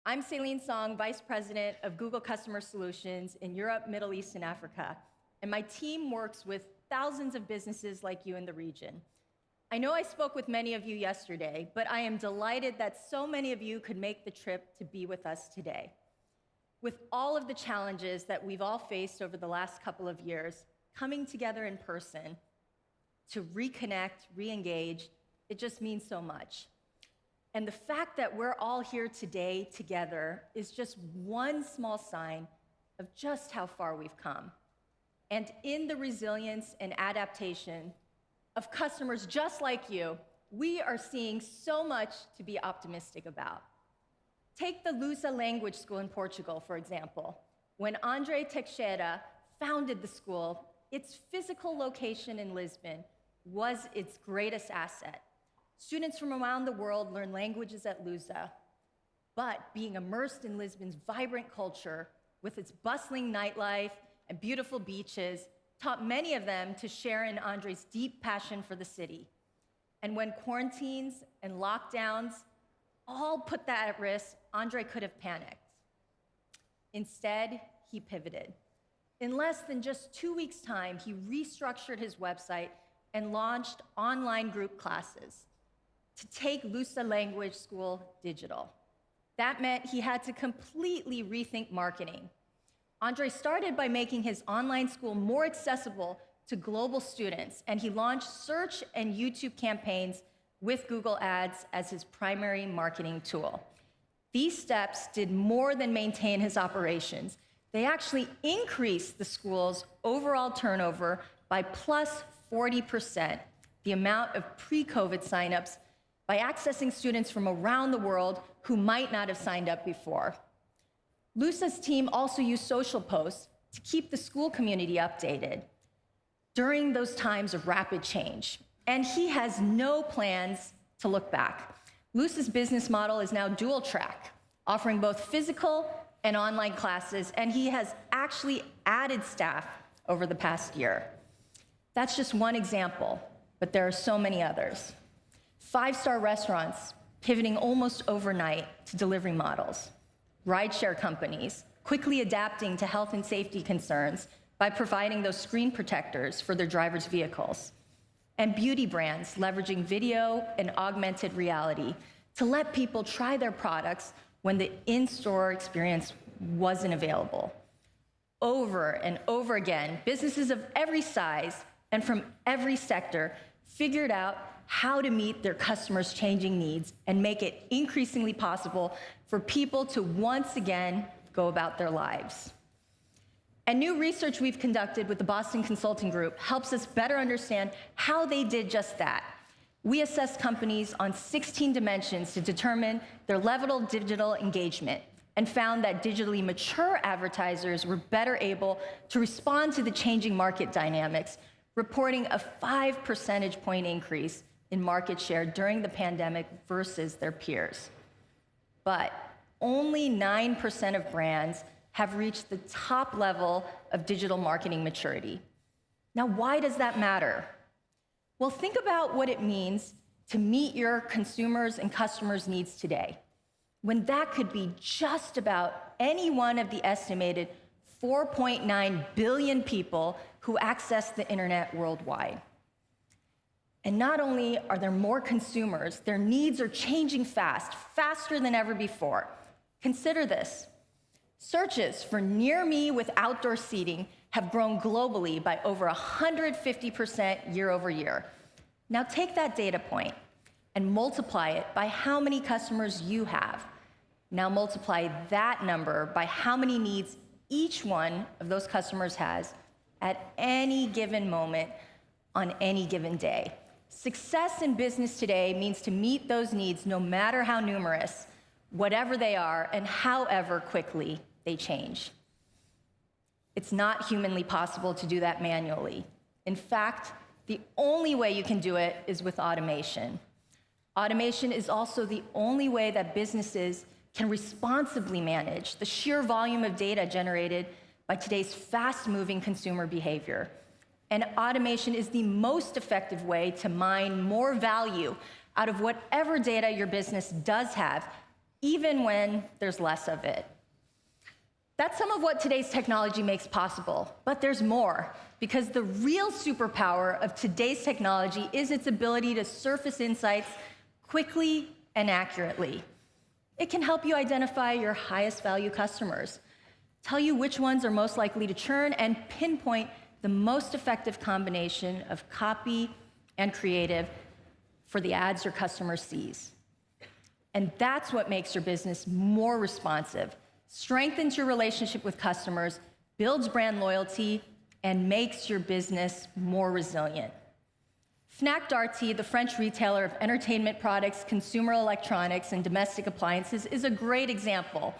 I'm Celine Song, Vice President of Google Customer Solutions in Europe, Middle East, and Africa, and my team works with thousands of businesses like you in the region. I know I spoke with many of you yesterday, but I am delighted that so many of you could make the trip to be with us today. With all of the challenges that we've all faced over the last couple of years, coming together in person to reconnect, re-engage, it just means so much. And the fact that we're all here today together is just one small sign of just how far we've come. And in the resilience and adaptation of customers just like you, we are seeing so much to be optimistic about. Take the Lusa language school in Portugal, for example. When André Teixeira founded the school, its physical location in Lisbon was its greatest asset. Students from around the world learn languages at Lusa, but being immersed in Lisbon's vibrant culture with its bustling nightlife and beautiful beaches taught many of them to share in André's deep passion for the city. And when quarantines and lockdowns all put that at risk, André could have panicked. Instead, he pivoted. In less than just 2 weeks' time, he restructured his website and launched online group classes to take Lusa Language School digital. That meant he had to completely rethink marketing. André started by making his online school more accessible to global students, and he launched search and YouTube campaigns with Google Ads as his primary marketing tool. These steps did more than maintain his operations. They actually increased the school's overall turnover by plus 40%, the amount of pre-COVID signups, by accessing students from around the world who might not have signed up before. Lusa's team also used social posts to keep the school community updated during those times of rapid change. And he has no plans to look back. Lusa's business model is now dual track, offering both physical and online classes, and he has actually added staff over the past year. That's just one example, but there are so many others. 5-star restaurants pivoting almost overnight to delivery models. Rideshare companies quickly adapting to health and safety concerns by providing those screen protectors for their drivers' vehicles. And beauty brands leveraging video and augmented reality to let people try their products when the in-store experience wasn't available. Over and over again, businesses of every size and from every sector figured out how to meet their customers' changing needs and make it increasingly possible for people to once again go about their lives. And new research we've conducted with the Boston Consulting Group helps us better understand how they did just that. We assessed companies on 16 dimensions to determine their level of digital engagement and found that digitally mature advertisers were better able to respond to the changing market dynamics, reporting a 5 percentage point increase in market share during the pandemic versus their peers. But only 9% of brands have reached the top level of digital marketing maturity. Now, why does that matter? Well, think about what it means to meet your consumers' and customers' needs today, when that could be just about any one of the estimated 4.9 billion people who access the internet worldwide. And not only are there more consumers, their needs are changing fast, faster than ever before. Consider this. Searches for near me with outdoor seating have grown globally by over 150% year over year. Now take that data point and multiply it by how many customers you have. Now multiply that number by how many needs each one of those customers has at any given moment on any given day. Success in business today means to meet those needs no matter how numerous, whatever they are, and however quickly they change. It's not humanly possible to do that manually. In fact, the only way you can do it is with automation. Automation is also the only way that businesses can responsibly manage the sheer volume of data generated by today's fast-moving consumer behavior. And automation is the most effective way to mine more value out of whatever data your business does have even when there's less of it. That's some of what today's technology makes possible, but there's more, because the real superpower of today's technology is its ability to surface insights quickly and accurately. It can help you identify your highest value customers, tell you which ones are most likely to churn, and pinpoint the most effective combination of copy and creative for the ads your customer sees. And that's what makes your business more responsive, strengthens your relationship with customers, builds brand loyalty, and makes your business more resilient. Fnac Darty, the French retailer of entertainment products, consumer electronics, and domestic appliances, is a great example.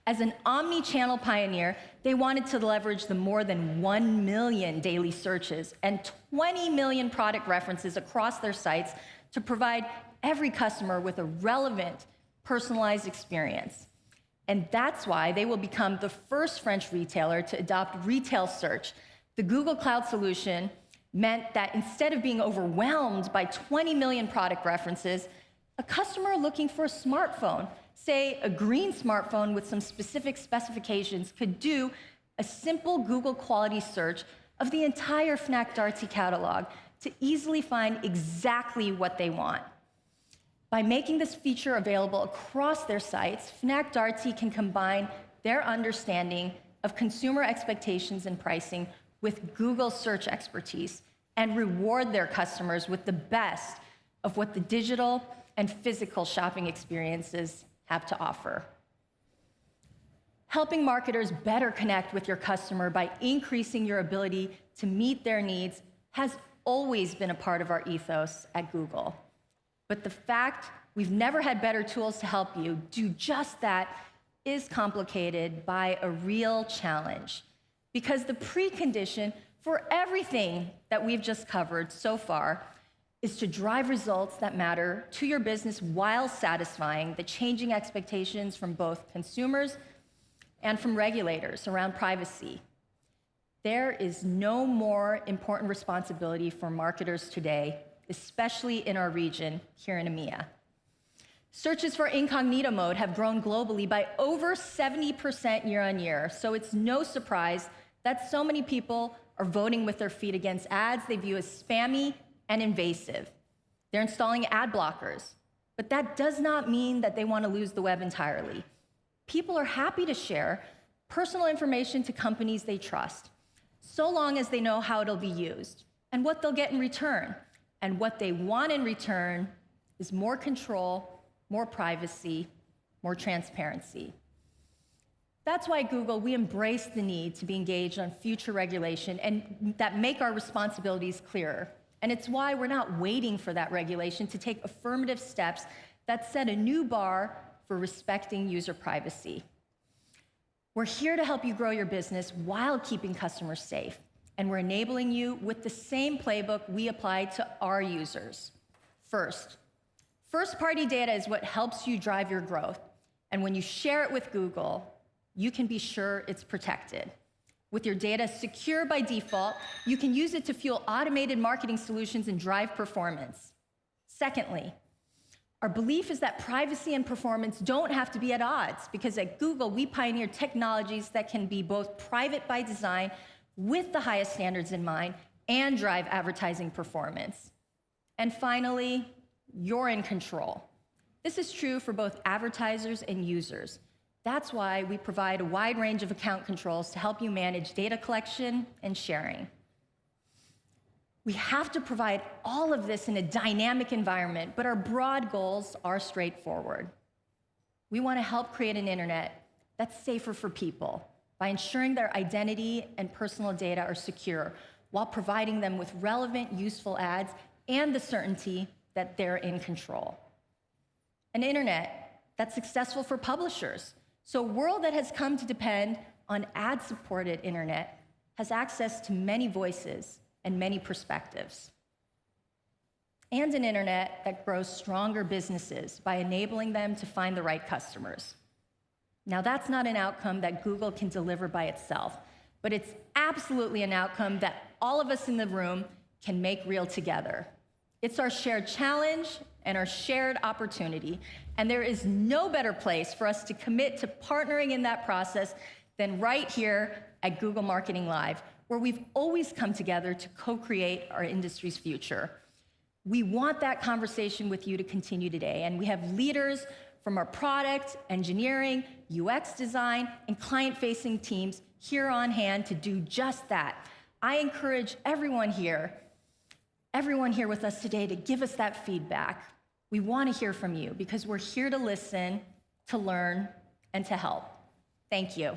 As an omni-channel pioneer, they wanted to leverage the more than 1 million daily searches and 20 million product references across their sites to provide every customer with a relevant, personalized experience. And that's why they will become the first French retailer to adopt retail search. The Google Cloud solution meant that instead of being overwhelmed by 20 million product references, a customer looking for a smartphone, say a green smartphone with some specific specifications, could do a simple Google quality search of the entire Fnac Darty catalog to easily find exactly what they want. By making this feature available across their sites, Fnac Darty can combine their understanding of consumer expectations and pricing with Google search expertise and reward their customers with the best of what the digital and physical shopping experiences have to offer. Helping marketers better connect with your customer by increasing your ability to meet their needs has always been a part of our ethos at Google. But the fact we've never had better tools to help you do just that is complicated by a real challenge. Because the precondition for everything that we've just covered so far is to drive results that matter to your business while satisfying the changing expectations from both consumers and from regulators around privacy. There is no more important responsibility for marketers today, especially in our region here in EMEA. Searches for incognito mode have grown globally by over 70% year on year, so it's no surprise that so many people are voting with their feet against ads they view as spammy and invasive. They're installing ad blockers, but that does not mean that they want to lose the web entirely. People are happy to share personal information to companies they trust, so long as they know how it'll be used and what they'll get in return. And what they want in return is more control, more privacy, more transparency. That's why at Google, we embrace the need to be engaged on future regulation and that make our responsibilities clearer. And it's why we're not waiting for that regulation to take affirmative steps that set a new bar for respecting user privacy. We're here to help you grow your business while keeping customers safe. And we're enabling you with the same playbook we apply to our users. First-party data is what helps you drive your growth. And when you share it with Google, you can be sure it's protected. With your data secure by default, you can use it to fuel automated marketing solutions and drive performance. Secondly, our belief is that privacy and performance don't have to be at odds, because at Google, we pioneer technologies that can be both private by design with the highest standards in mind and drive advertising performance. And finally, you're in control. This is true for both advertisers and users. That's why we provide a wide range of account controls to help you manage data collection and sharing. We have to provide all of this in a dynamic environment, but our broad goals are straightforward. We want to help create an internet that's safer for people by ensuring their identity and personal data are secure, while providing them with relevant, useful ads and the certainty that they're in control. An internet that's successful for publishers. So a world that has come to depend on ad-supported internet has access to many voices and many perspectives. And an internet that grows stronger businesses by enabling them to find the right customers. Now, that's not an outcome that Google can deliver by itself, but it's absolutely an outcome that all of us in the room can make real together. It's our shared challenge, and our shared opportunity. And there is no better place for us to commit to partnering in that process than right here at Google Marketing Live, where we've always come together to co-create our industry's future. We want that conversation with you to continue today, and we have leaders from our product, engineering, UX design, and client-facing teams here on hand to do just that. I encourage everyone here with us today to give us that feedback. We want to hear from you because we're here to listen, to learn, and to help. Thank you.